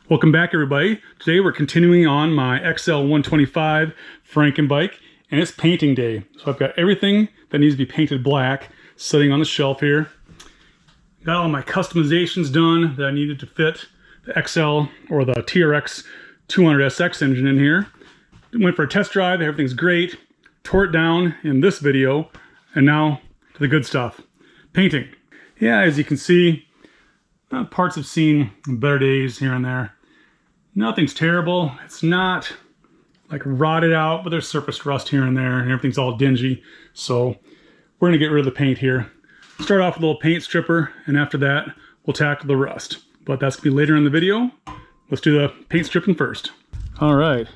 Welcome back, everybody. Today we're continuing on my XL125 Franken bike, and it's painting day. So I've got everything that needs to be painted black sitting on the shelf here. Got all my customizations done that I needed to fit the XL or the TRX200SX engine in here. Went for a test drive, everything's great. Tore it down in this video, and now to the good stuff. Painting. Yeah, as you can see, parts have seen better days here and there. Nothing's terrible. It's not like rotted out, but there's surface rust here and there, and everything's all dingy. So we're gonna get rid of the paint here. Start off with a little paint stripper, and after that, we'll tackle the rust. But that's gonna be later in the video. Let's do the paint stripping first. All right,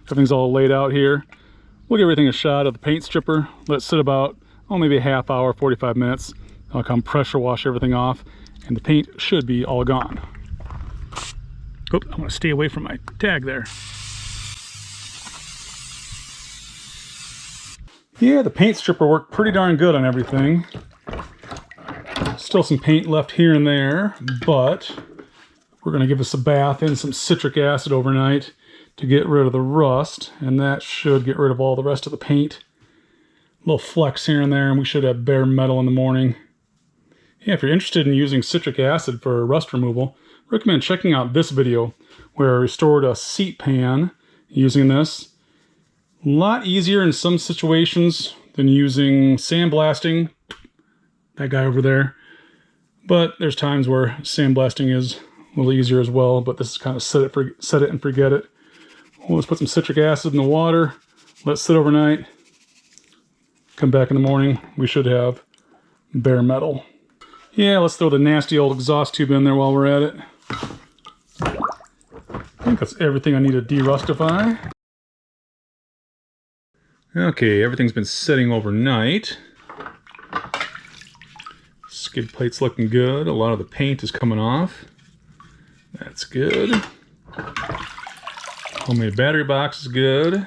everything's all laid out here. We'll give everything a shot of the paint stripper. Let it sit about, maybe a half hour, 45 minutes. I'll come pressure wash everything off, and the paint should be all gone. Oop, I want to stay away from my tag there. Yeah, the paint stripper worked pretty darn good on everything. Still some paint left here and there, but we're going to give us a bath in some citric acid overnight to get rid of the rust, and that should get rid of all the rest of the paint. A little flecks here and there, and we should have bare metal in the morning. Yeah, if you're interested in using citric acid for rust removal, recommend checking out this video where I restored a seat pan using this. A lot easier in some situations than using sandblasting, that guy over there. But there's times where sandblasting is a little easier as well, but this is kind of set it and forget it. We'll just put some citric acid in the water, let it sit overnight, come back in the morning, we should have bare metal. Yeah, let's throw the nasty old exhaust tube in there while we're at it. I think that's everything I need to derustify. Okay, everything's been sitting overnight. Skid plate's looking good. A lot of the paint is coming off. That's good. Homemade battery box is good.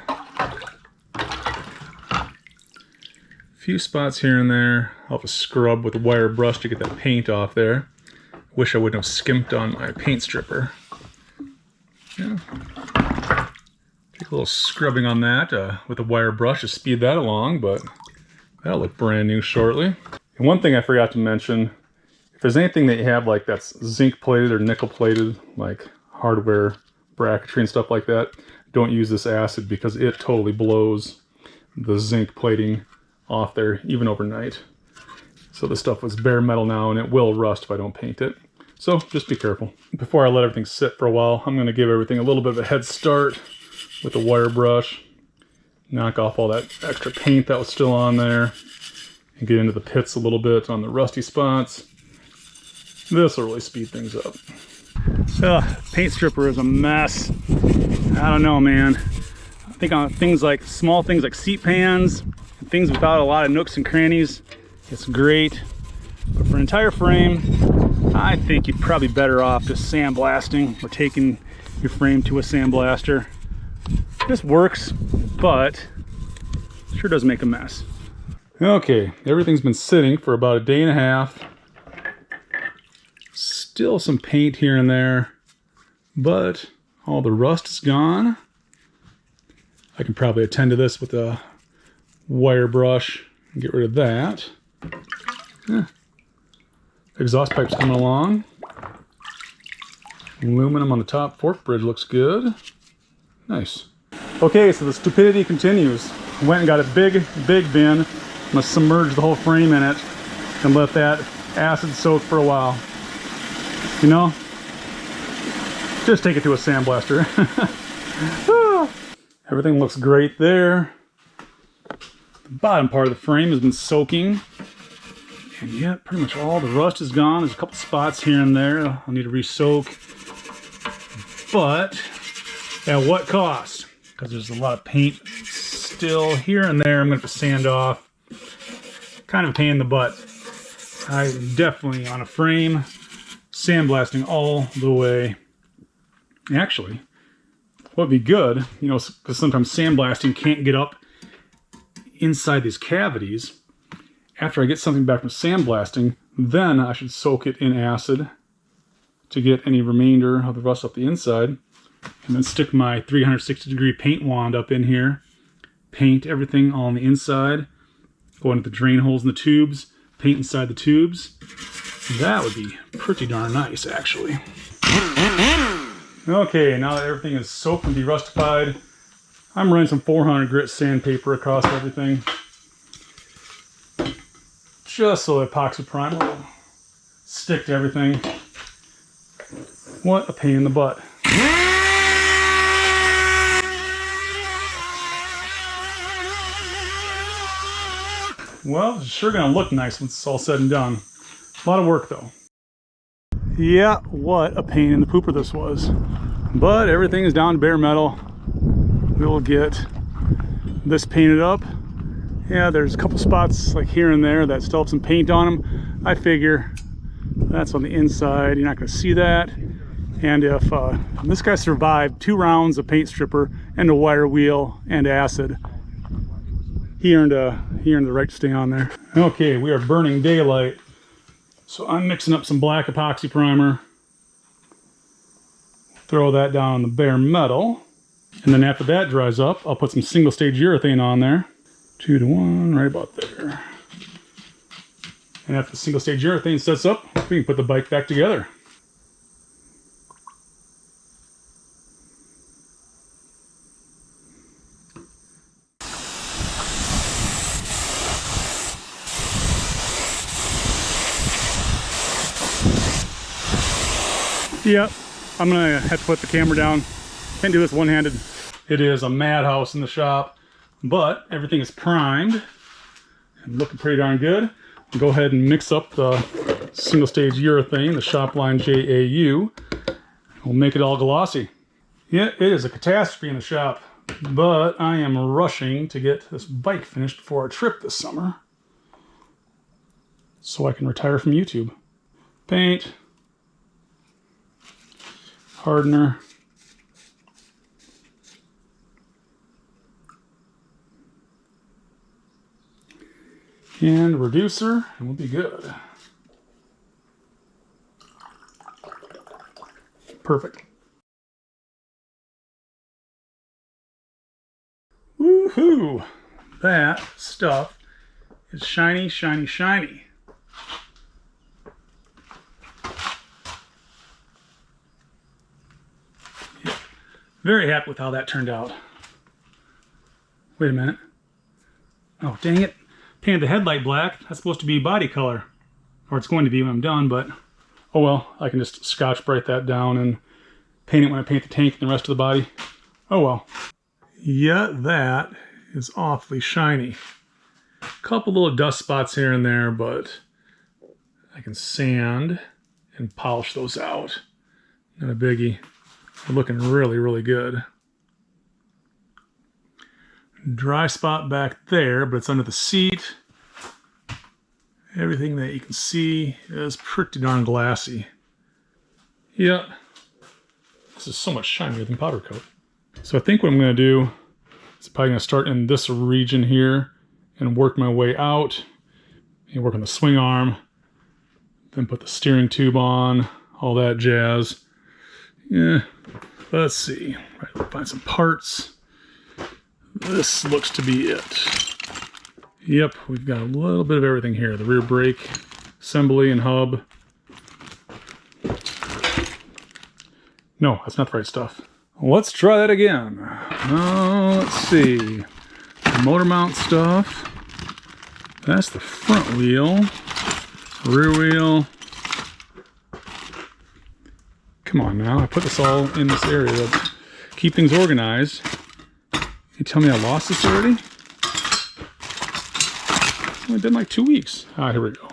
Few spots here and there. I'll have to scrub with a wire brush to get that paint off there. Wish I wouldn't have skimped on my paint stripper. Yeah. Take a little scrubbing on that with a wire brush to speed that along, but that'll look brand new shortly. And one thing I forgot to mention, if there's anything that you have like that's zinc plated or nickel plated, like hardware bracketry and stuff like that, don't use this acid because it totally blows the zinc plating off there, even overnight. So this stuff was bare metal now, and it will rust if I don't paint it. So just be careful. Before I let everything sit for a while, I'm going to give everything a little bit of a head start with a wire brush. Knock off all that extra paint that was still on there, and get into the pits a little bit on the rusty spots. This will really speed things up. Paint stripper is a mess. I don't know, man. I think on things like small things like seat pans, things without a lot of nooks and crannies, it's great. But for an entire frame, I think you're probably better off just sandblasting or taking your frame to a sandblaster. This works, but sure does make a mess. Okay, everything's been sitting for about a day and a half. Still some paint here and there, but all the rust is gone. I can probably attend to this with a wire brush and get rid of that. Yeah. Exhaust pipe's coming along. Aluminum on the top fork bridge looks good. Nice. Okay, so the stupidity continues. I went and got a big bin. I'm gonna submerge the whole frame in it and let that acid soak for a while. You know, just take it to a sandblaster. Everything looks great there. The bottom part of the frame has been soaking. And yeah, pretty much all the rust is gone. There's a couple spots here and there I'll need to re-soak. But at what cost? Because there's a lot of paint still here and there I'm going to have to sand off. Kind of a pain in the butt. I'm definitely on a frame sandblasting all the way. Actually, what would be good, you know, because sometimes sandblasting can't get up inside these cavities. After I get something back from sandblasting, then I should soak it in acid to get any remainder of the rust off the inside. And then stick my 360-degree paint wand up in here. Paint everything all on the inside. Go into the drain holes in the tubes. Paint inside the tubes. That would be pretty darn nice, actually. Okay, now that everything is soaked and de-rustified, I'm running some 400 grit sandpaper across everything. Just so the epoxy primer will stick to everything. What a pain in the butt. Well, it's sure gonna look nice when it's all said and done. A lot of work though. Yeah, what a pain in the pooper this was. But everything is down to bare metal. We'll get this painted up. Yeah, there's a couple spots like here and there that still have some paint on them. I figure that's on the inside. You're not gonna see that. And if this guy survived 2 rounds of paint stripper and a wire wheel and acid, he earned the right to stay on there. Okay, we are burning daylight. So I'm mixing up some black epoxy primer. Throw that down on the bare metal. And then after that dries up, I'll put some single stage urethane on there. 2 to 1, right about there. And after the single stage urethane sets up, we can put the bike back together. Yep, I'm gonna have to put the camera down. Can't do this one-handed. It is a madhouse in the shop, but everything is primed and looking pretty darn good. Go ahead and mix up the single stage urethane, the Shopline JAU. We'll make it all glossy. Yeah, it is a catastrophe in the shop, but I am rushing to get this bike finished before our trip this summer so I can retire from YouTube. Paint. Hardener. And reducer, and we'll be good. Perfect. Woohoo! That stuff is shiny, shiny, shiny. Very happy with how that turned out. Wait a minute. Oh, dang it. Painted the headlight black. That's supposed to be body color. Or it's going to be when I'm done, but oh well. I can just Scotch Brite that down and paint it when I paint the tank and the rest of the body. Oh well. Yeah, that is awfully shiny. Couple little dust spots here and there, but I can sand and polish those out. Not a biggie. They're looking really, really good. Dry spot back there, but it's under the seat. Everything that you can see is pretty darn glassy. Yeah, this is so much shinier than powder coat. So I think what I'm going to do is probably going to start in this region here and work my way out. And work on the swing arm, then put the steering tube on, all that jazz. Yeah, let's see. Right, find some parts. This looks to be it. Yep, we've got a little bit of everything here. The rear brake assembly and hub. No, that's not the right stuff. Let's try that again. Let's see. Motor mount stuff. That's the front wheel. Rear wheel. Come on now, I put this all in this area to keep things organized. You tell me I lost this already? It's only been like 2 weeks. Ah, here we go.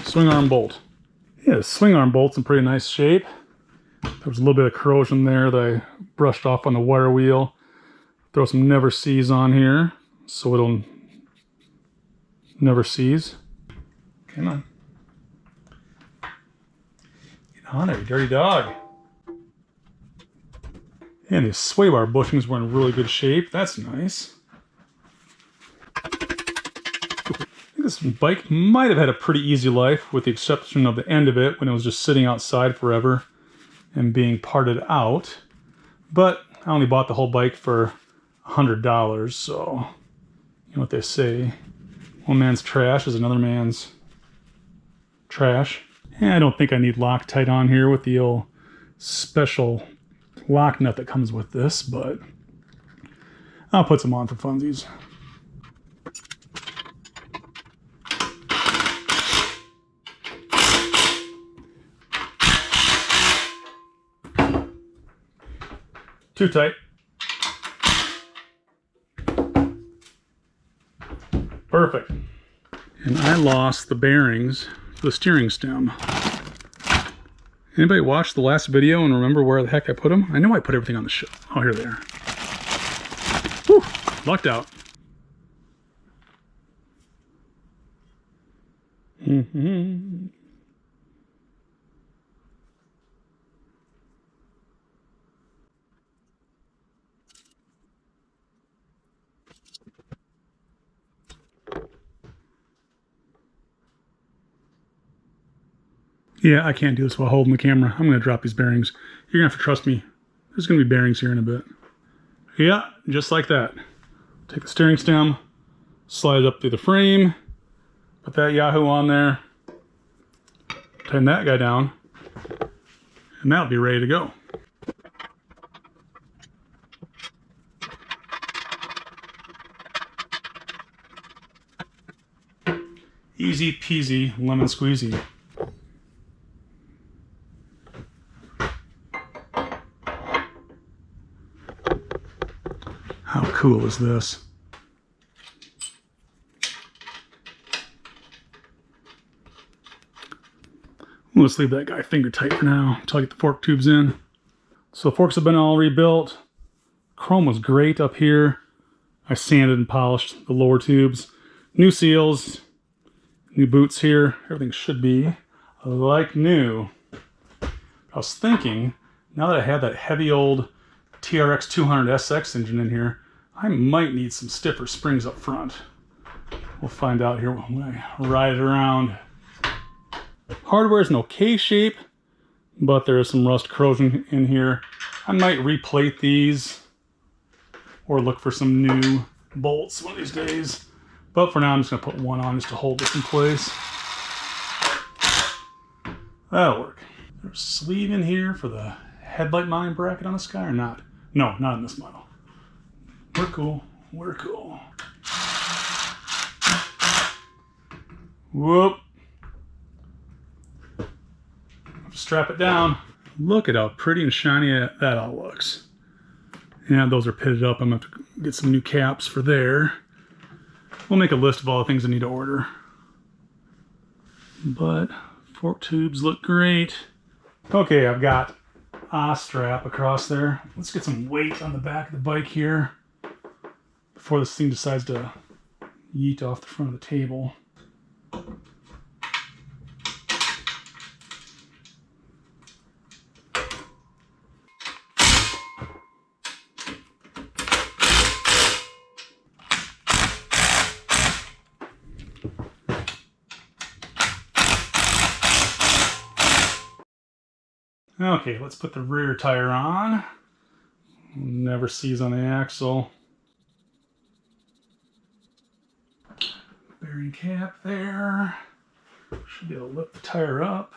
Swing arm bolt. Yeah, the swing arm bolt's in pretty nice shape. There was a little bit of corrosion there that I brushed off on the wire wheel. Throw some never seize on here so it'll never seize. Come on. Get on there, you dirty dog. And the sway bar bushings were in really good shape. That's nice. I think this bike might have had a pretty easy life with the exception of the end of it when it was just sitting outside forever. and being parted out. But I only bought the whole bike for $100, so you know what they say. One man's trash is another man's trash. And I don't think I need Loctite on here with the old special lock nut that comes with this, but I'll put some on for funsies. Too tight. Perfect. And I lost the bearings for the steering stem. Anybody watch the last video and remember where the heck I put them? I know I put everything on the shelf. Oh, here they are. Whew, lucked out. Yeah, I can't do this while holding the camera. I'm going to drop these bearings. You're going to have to trust me. There's going to be bearings here in a bit. Yeah, just like that. Take the steering stem, slide it up through the frame, put that Yahoo on there, tighten that guy down, and that'll be ready to go. Easy peasy lemon squeezy. How cool is this? Let's leave that guy finger tight for now until I get the fork tubes in. So the forks have been all rebuilt. Chrome was great up here. I sanded and polished the lower tubes. New seals, new boots here. Everything should be like new. I was thinking, now that I have that heavy old TRX200SX engine in here, I might need some stiffer springs up front. We'll find out here when I ride it around. Hardware is in okay shape, but there is some rust corrosion in here. I might replate these or look for some new bolts one of these days. But for now, I'm just going to put one on just to hold this in place. That'll work. There's a sleeve in here for the headlight mounting bracket on this guy or not? No, not in this model. We're cool. We're cool. Whoop. Strap it down. Look at how pretty and shiny that all looks. Yeah, those are pitted up. I'm going to have to get some new caps for there. We'll make a list of all the things I need to order. But fork tubes look great. Okay, I've got a strap across there. Let's get some weight on the back of the bike here before this thing decides to yeet off the front of the table. Okay, let's put the rear tire on. Never seize on the axle. Bearing cap there. Should be able to lift the tire up.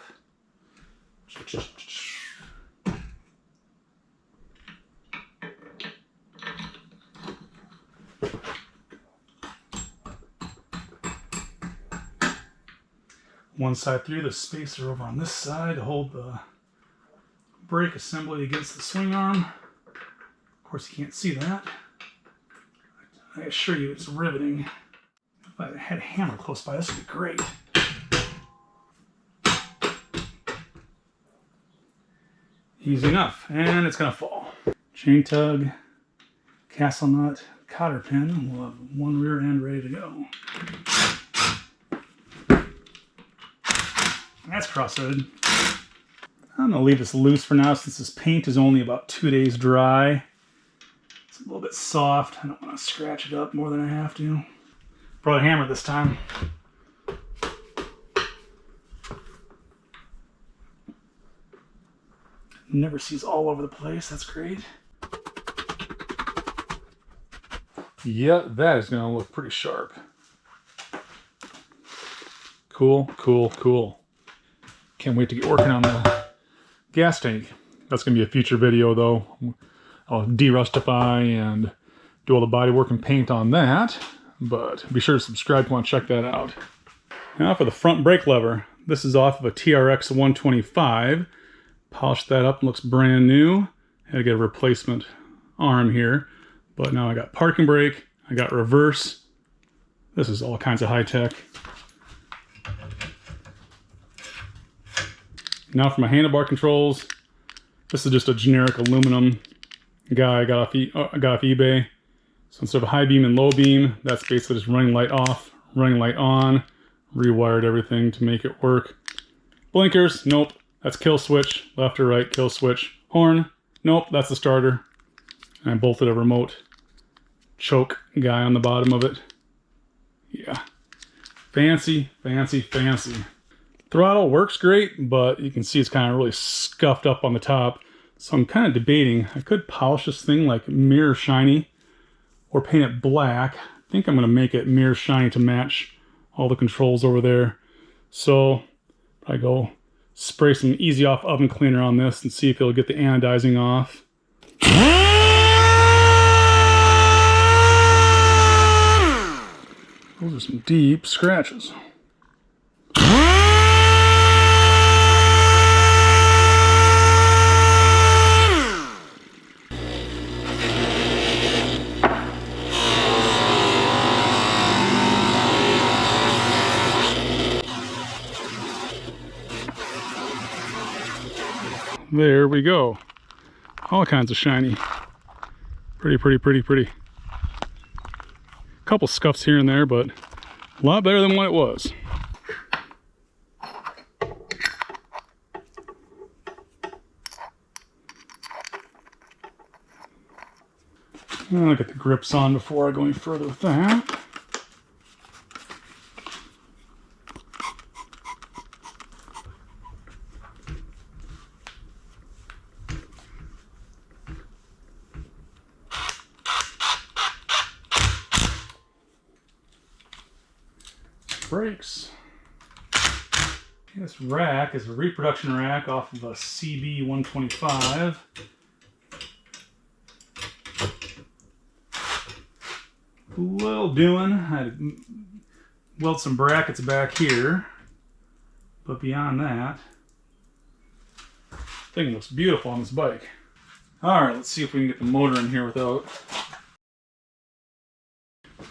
One side through, the spacer over on this side to hold the brake assembly against the swing arm. Of course, you can't see that. I assure you it's riveting. If I had a hammer close by, this would be great. Easy enough, and it's gonna fall. Chain tug, castle nut, cotter pin. We'll have one rear end ready to go. That's cross-threaded. I'm going to leave this loose for now since this paint is only about 2 days dry. It's a little bit soft. I don't want to scratch it up more than I have to. Brought a hammer this time. Never sees all over the place. That's great. Yeah, that is going to look pretty sharp. Cool, cool, cool. Can't wait to get working on the gas tank. That's going to be a future video though. I'll de-rustify and do all the body work and paint on that. But be sure to subscribe if you want to check that out. Now for the front brake lever. This is off of a TRX125. Polished that up, looks brand new. Had to get a replacement arm here. But now I got parking brake, I got reverse. This is all kinds of high tech. Now for my handlebar controls. This is just a generic aluminum guy I got off eBay. So instead of high beam and low beam, that's basically just running light off, running light on. Rewired everything to make it work. Blinkers, nope, that's kill switch. Left or right, kill switch. Horn, nope, that's the starter. And I bolted a remote choke guy on the bottom of it. Yeah, fancy, fancy, fancy. Throttle works great, but you can see it's kind of really scuffed up on the top. So I'm kind of debating, I could polish this thing like mirror shiny or paint it black. I think I'm going to make it mirror shiny to match all the controls over there. So I go spray some easy off oven cleaner on this and see if it'll get the anodizing off. Those are some deep scratches. There we go. All kinds of shiny. Pretty, pretty, pretty, pretty. Couple scuffs here and there, but a lot better than what it was. I'll get the grips on before I go any further with that. Brakes. This rack is a reproduction rack off of a CB125. Little doing. I had to weld some brackets back here, but beyond that, thing looks beautiful on this bike. All right, let's see if we can get the motor in here without.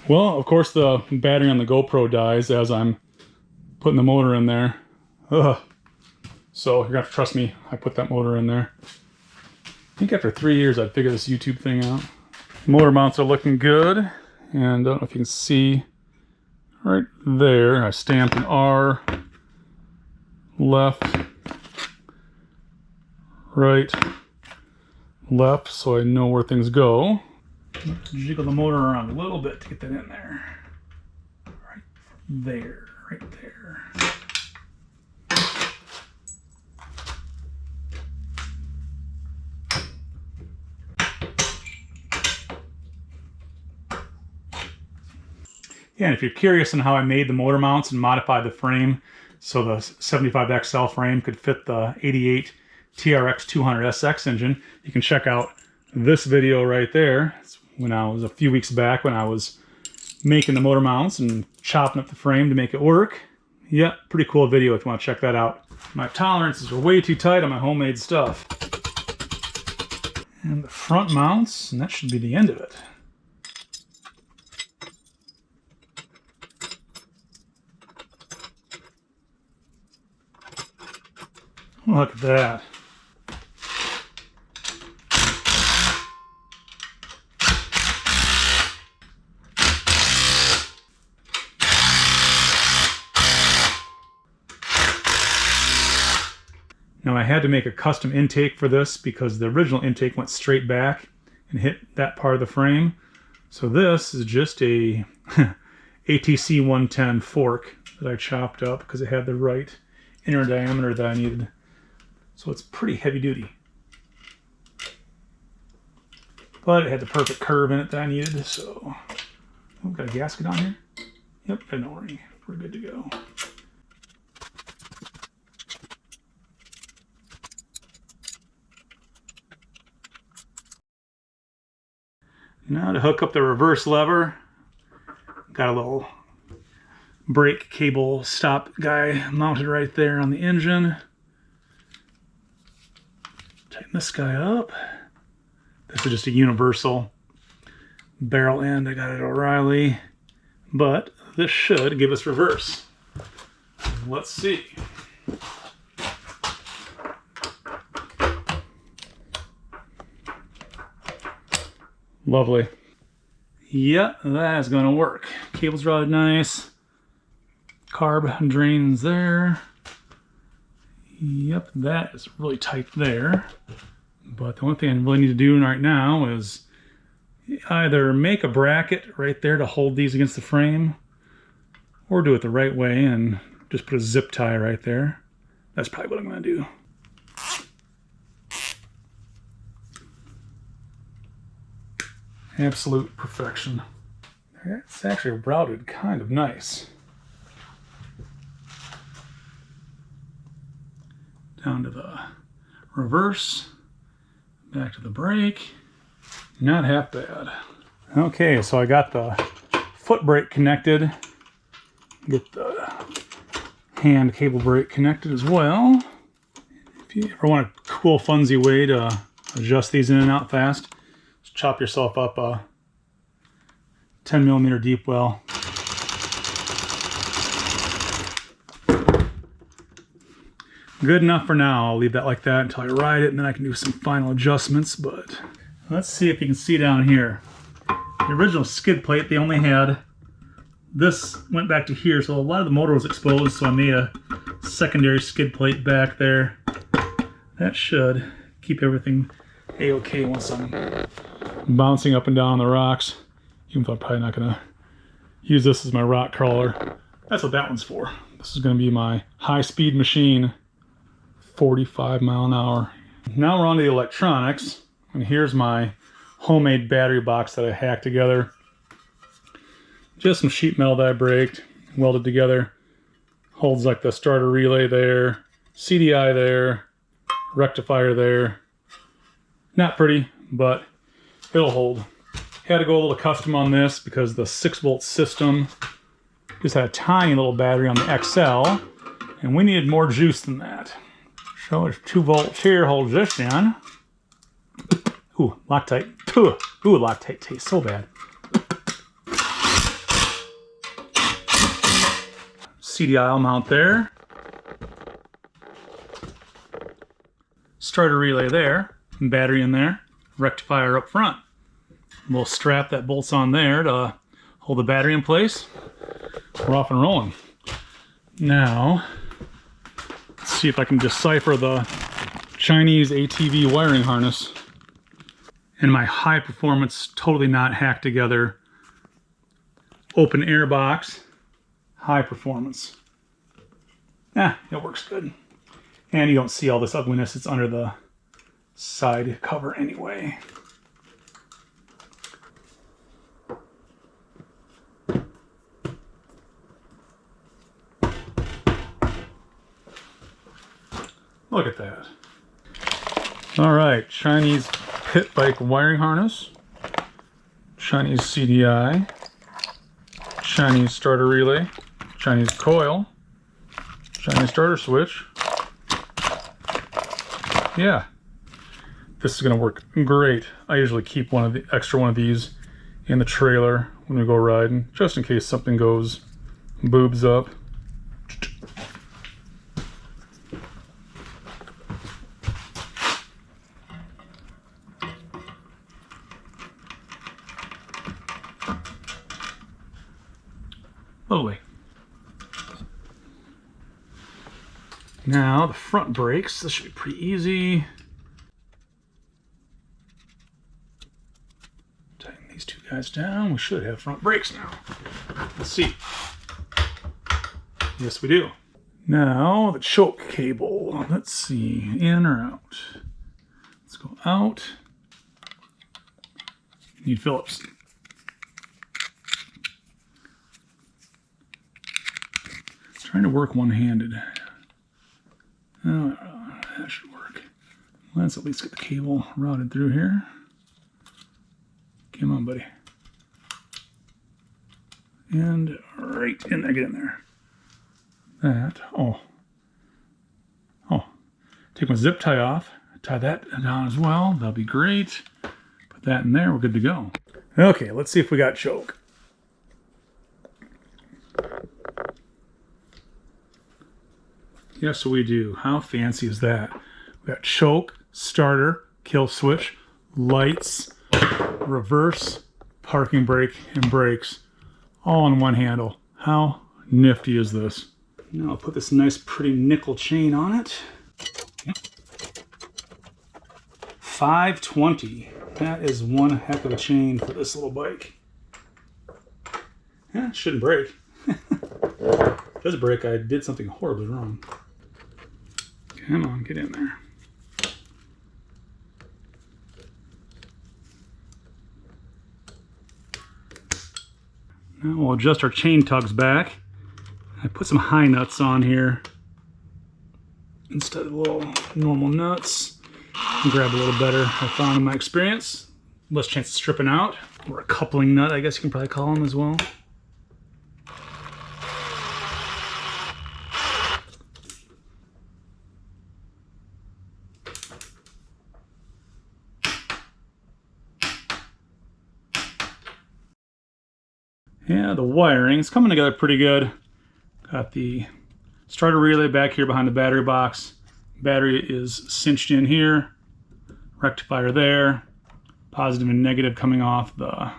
Well, of course the battery on the GoPro dies as I'm putting the motor in there. Ugh. So you're gonna have to trust me, I put that motor in there. I think after 3 years I'd figure this YouTube thing out. Motor mounts are looking good. And I don't know if you can see right there, I stamped an R, left, right, left, so I know where things go. Jiggle the motor around a little bit to get that in there. Right there, right there. Yeah, and if you're curious on how I made the motor mounts and modified the frame so the 75XL frame could fit the 88 TRX200SX engine, you can check out this video right there. It's when I was a few weeks back when I was making the motor mounts and chopping up the frame to make it work. Yeah, pretty cool video if you want to check that out. My tolerances are way too tight on my homemade stuff. And the front mounts, and that should be the end of it. Look at that. Now I had to make a custom intake for this because the original intake went straight back and hit that part of the frame. So this is just a ATC 110 fork that I chopped up because it had the right inner diameter that I needed. So it's pretty heavy duty. but it had the perfect curve in it that I needed, so... Oh, got a gasket on here? Yep, got an O-ring. We're good to go. Now to hook up the reverse lever, got a little brake cable stop guy mounted right there on the engine. Tighten this guy up. This is just a universal barrel end. I got it at O'Reilly, but this should give us reverse. Let's see. Lovely. Yeah, that's gonna work. Cable's routed nice. Carb drains there. Yep, that is really tight there. But the only thing I really need to do right now is either make a bracket right there to hold these against the frame, or do it the right way and just put a zip tie right there. That's probably what I'm gonna do. Absolute perfection. It's actually routed kind of nice. Down to the reverse, back to the brake. Not half bad. Okay, so I got the foot brake connected. Get the hand cable brake connected as well. If you ever want a cool, funsy way to adjust these in and out fast, just chop yourself up a 10mm deep well. Good enough for now. I'll leave that like that until I ride it, and then I can do some final adjustments. But let's see if you can see down here. The original skid plate, they only had this went back to here, so a lot of the motor was exposed, so I made a secondary skid plate back there. That should keep everything a-okay once I'm bouncing up and down the rocks, even though I'm probably not going to use this as my rock crawler. That's what that one's for. This is going to be my high-speed machine, 45 mile an hour. Now we're on to the electronics, and here's my homemade battery box that I hacked together. Just some sheet metal that I braked, welded together. Holds like the starter relay there, CDI there, rectifier there. Not pretty, but it'll hold. Had to go a little custom on this because the 6-volt system just had a tiny little battery on the XL, and we needed more juice than that. So there's 2 volts here, holds this in. Ooh, Loctite. Ooh, Loctite tastes so bad. CDI mount there. Starter relay there. Battery in there. Rectifier up front. Little strap that bolts on there to hold the battery in place. We're off and rolling. Now, let's see if I can decipher the Chinese ATV wiring harness and my high performance, totally not hacked together open air box. High performance. It works good. And you don't see all this ugliness. It's under the side cover anyway. Look at that. All right, Chinese pit bike wiring harness, Chinese CDI, Chinese starter relay, Chinese coil, Chinese starter switch. Yeah, this is gonna work great. I usually keep one of these in the trailer when we go riding, just in case something goes boobs up. Lovely. Now the front brakes, this should be pretty easy. Tighten these 2 guys down. We should have front brakes now. Let's see. Yes, we do. Now the choke cable. Let's see, in or out. Let's go out. You need Phillips. Trying to work one-handed. Oh, that should work. Let's at least get the cable routed through here. Come on, buddy. And right in there, get in there. That, take my zip tie off, tie that down as well. That'll be great. Put that in there, we're good to go. Okay, let's see if we got choke. Yes, we do. How fancy is that? We got choke, starter, kill switch, lights, reverse, parking brake, and brakes, all on one handle. How nifty is this? Now I'll put this nice pretty nickel chain on it. $520. That is one heck of a chain for this little bike. Yeah, it shouldn't break. If it does break, I did something horribly wrong. Come on, get in there. Now we'll adjust our chain tugs back. I put some high nuts on here instead of little normal nuts. Grab a little better, I found in my experience. Less chance of stripping out. Or a coupling nut, I guess you can probably call them as well. Yeah, the wiring is coming together pretty good. Got the starter relay back here behind the battery box. Battery is cinched in here. Rectifier there. Positive and negative coming off the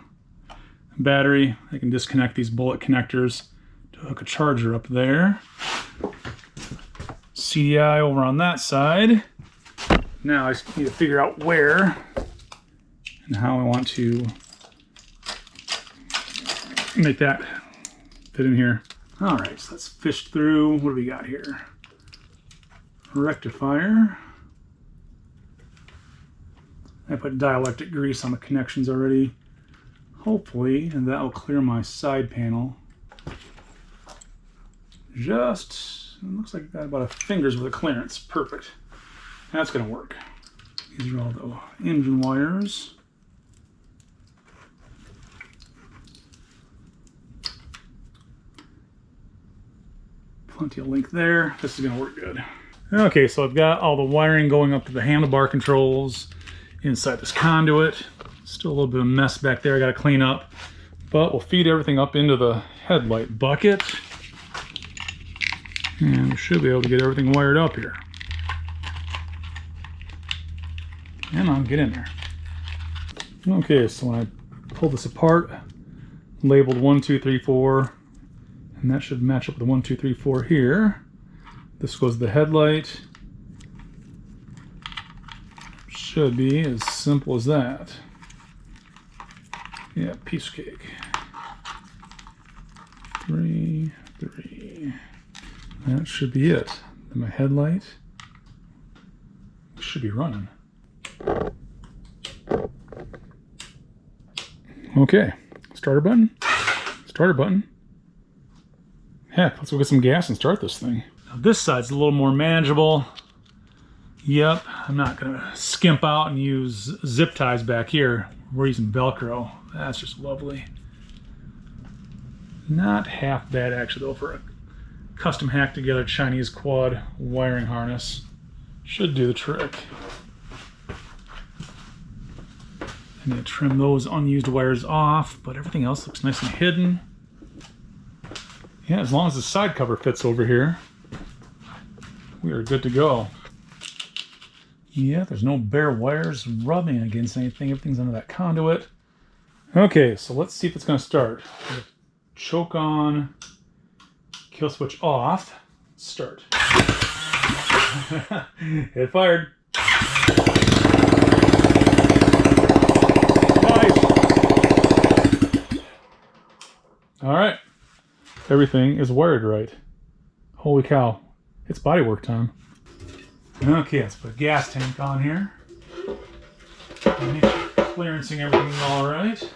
battery. I can disconnect these bullet connectors to hook a charger up there. CDI over on that side. Now I just need to figure out where and how I want to make that fit in here. All right, so let's fish through. What do we got here? Rectifier. I put dielectric grease on the connections already. Hopefully, and that will clear my side panel. Just, it looks like I got about a finger's worth of clearance. Perfect. That's gonna work. These are all the engine wires. Plenty of link there. This is gonna work good. Okay, so I've got all the wiring going up to the handlebar controls inside this conduit. Still a little bit of mess back there I gotta clean up, but we'll feed everything up into the headlight bucket. And we should be able to get everything wired up here. Come on, get in there. Okay, so when I pull this apart, labeled 1, 2, 3, 4, and that should match up with the 1, 2, 3, 4 here. This goes to the headlight. Should be as simple as that. Yeah, piece of cake. 3, 3. That should be it. And my headlight should be running. Okay, starter button. Starter button. Heck, let's go get some gas and start this thing. Now this side's a little more manageable. Yep, I'm not gonna skimp out and use zip ties back here. We're using Velcro. That's just lovely. Not half bad actually though for a custom hacked together Chinese quad wiring harness. Should do the trick. I need to trim those unused wires off, but everything else looks nice and hidden. Yeah, as long as the side cover fits over here, we are good to go. Yeah, there's no bare wires rubbing against anything. Everything's under that conduit. Okay, so let's see if it's going to start. Choke on, kill switch off, start. It fired. Nice. All right. Everything is wired right. Holy cow. It's bodywork time. Okay, let's put a gas tank on here. clearancing everything all right.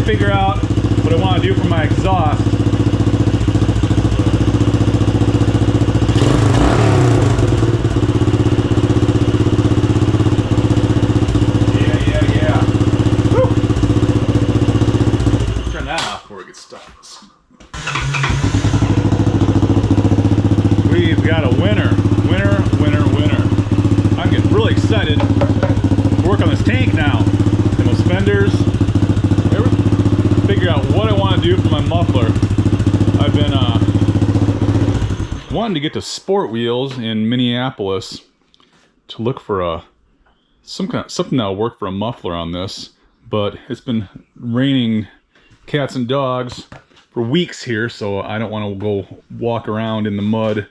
Figure out what I want to do for my exhaust. Yeah. Woo! Turn that off before it gets stuck. We've got a winner. I'm getting really excited to work on this tank now. And those fenders. Figure out what I want to do for my muffler. I've been wanting to get to Sport Wheels in Minneapolis to look for something that'll work for a muffler on this, but it's been raining cats and dogs for weeks here, so I don't want to go walk around in the mud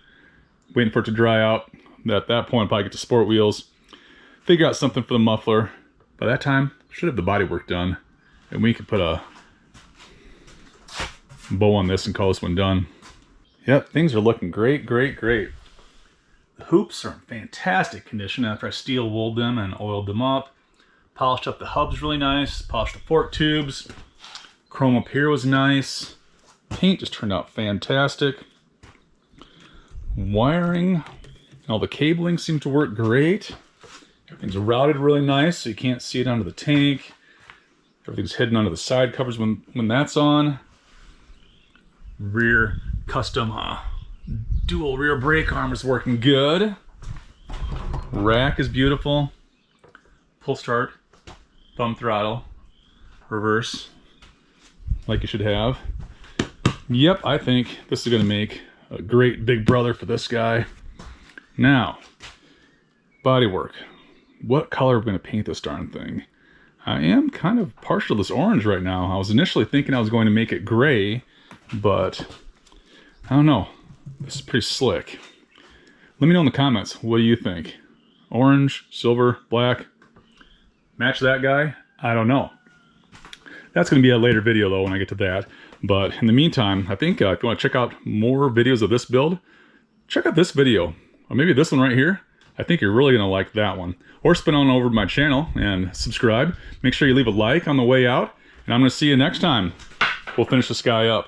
waiting for it to dry out. At that point, I'll probably get to Sport Wheels, figure out something for the muffler. By that time, I should have the body work done, and we could put a bow on this and call this one done. Yep, things are looking great. The hoops are in fantastic condition after I steel wooled them and oiled them up. Polished up the hubs really nice, polished the fork tubes. Chrome up here was nice. Paint just turned out fantastic. Wiring, all the cabling seemed to work great. Everything's routed really nice so you can't see it under the tank. Everything's hidden under the side covers when that's on. Rear custom dual rear brake arm is working good. Rack is beautiful. Pull start, thumb throttle, reverse, like you should have. Yep, I think this is going to make a great big brother for this guy. Now, bodywork. What color are we going to paint this darn thing? I am kind of partial to this orange right now. I was initially thinking I was going to make it gray, but I don't know. This is pretty slick. Let me know in the comments. What do you think? Orange, silver, black? Match that guy? I don't know. That's going to be a later video though when I get to that. But in the meantime, I think if you want to check out more videos of this build, check out this video. Or maybe this one right here. I think you're really going to like that one. Or spin on over to my channel and subscribe. Make sure you leave a like on the way out. And I'm going to see you next time. We'll finish this guy up.